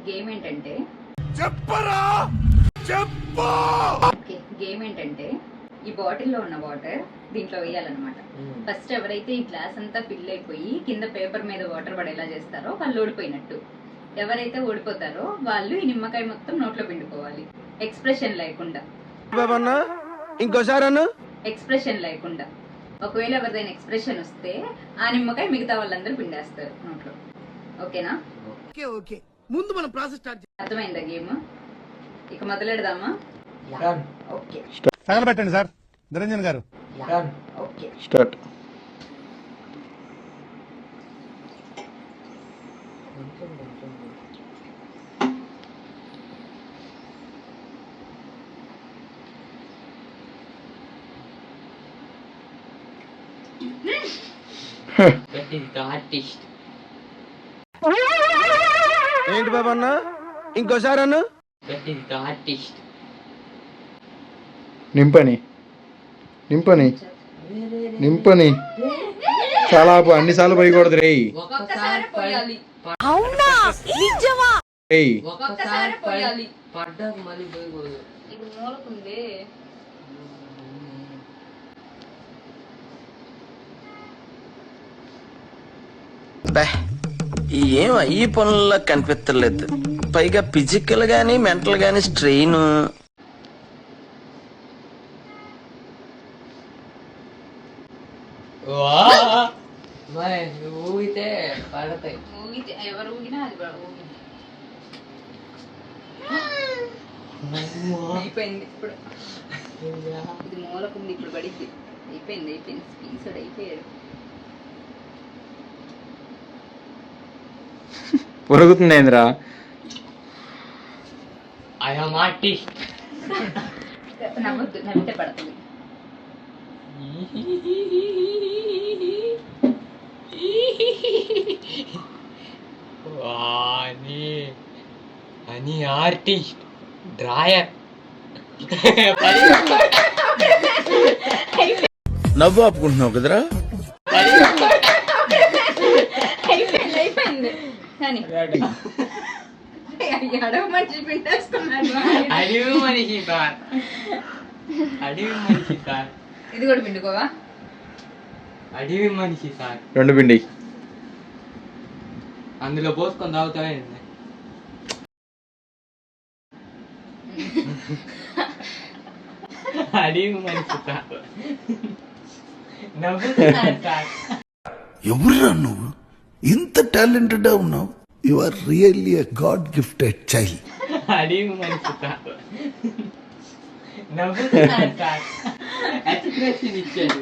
Game ఏంటంటే game ఏంటంటే ఈ బాటిల్లో ఉన్న వాటర్ దీంట్లో వేయాలన్నమాట. ఫస్ట్ ఎవరైతే ఈ గ్లాస్ అంతా ఫిల్ అయిపోయి కింద పేపర్ మీద వాటర్ పడేలా చేస్తారో వాళ్ళు ఓడిపోయినట్టు. ఎవరైతే ఓడిపోతారో వాళ్ళు ఈ నిమ్మకాయ మొత్తం నోట్లో పిండుకోవాలి, ఎక్స్ప్రెషన్ లేకుండా. ఎక్స్ప్రెషన్ లేకుండా. ఒకవేళ ఎవరిదైనా ఎక్స్ప్రెషన్ వస్తే ఆ నిమ్మకాయ మిగతా వాళ్ళందరూ పిండేస్తారు నోట్లో. ఓకేనా? ముందు మనం ప్రాసెస్ స్టార్ట్. అర్థమైందా గేమ్? ఇక మొదలెడదామా? ఓకే, తగలబెట్టండి సార్ నిరంజన్ గారు. ఓకే. స్టార్ట్. ఆర్టిస్ట్ ఏంటి బాబా అన్న, ఇంకోసారి అన్న. ఆర్టిస్ట్ నింపని నింపని నింపని చాలా అన్నిసార్లు పోయకూడదు రే. ఒక్కసారి పోయాలి. ఏయ్ ఒక్కసారి పోయాలి. పడ్డాక మళ్ళీ పోయకూడదు. ఇది మూలకుంది. ఏం ఈ పనుల్లో కనిపించలేదు. పైగా ఫిజికల్ గానీ మెంటల్ గానీ స్ట్రెయిన్. ఊగితే పడతాయి. ఊగితే ఎవరు ఊగినా అది ఊగింది. అయిపోయింది ఇప్పుడు. ఇది మూలకుంది, ఇప్పుడు పడింది. అయిపోయింది అయిపోయింది. స్పీసడ్ అయిపోయాడు. పొరుగుతుంది ఏంద్రా? I'm artist. నవ్వద్దు, నవ్వితే పడుతుంది. అని ఆర్టిస్ట్ డ్రాయర్. నవ్వు ఆపుకుంటున్నావు కదరా. అయిపోయింది కానీ అడవి మనిషి పిండేస్తున్నాడు. అడివి మనిషి సార్, అడివి మనిషి సార్. ఇది కూడా పిండుకోవా? అడివి మనిషి సార్. రెండు పిండి అందులో పోసుకొని తాగుతావే. అడివి మనిషి సార్. నవ్వుతున్నారు సార్. ఎవరురా నువ్వు? ఇంత టాలెంటెడ్ ఉన్నావు. You are really a god gifted child. అడివి మనిషి సార్. నవ్వుతున్నారు సార్. ఎక్స్ప్రెషన్ ఇచ్చాడు.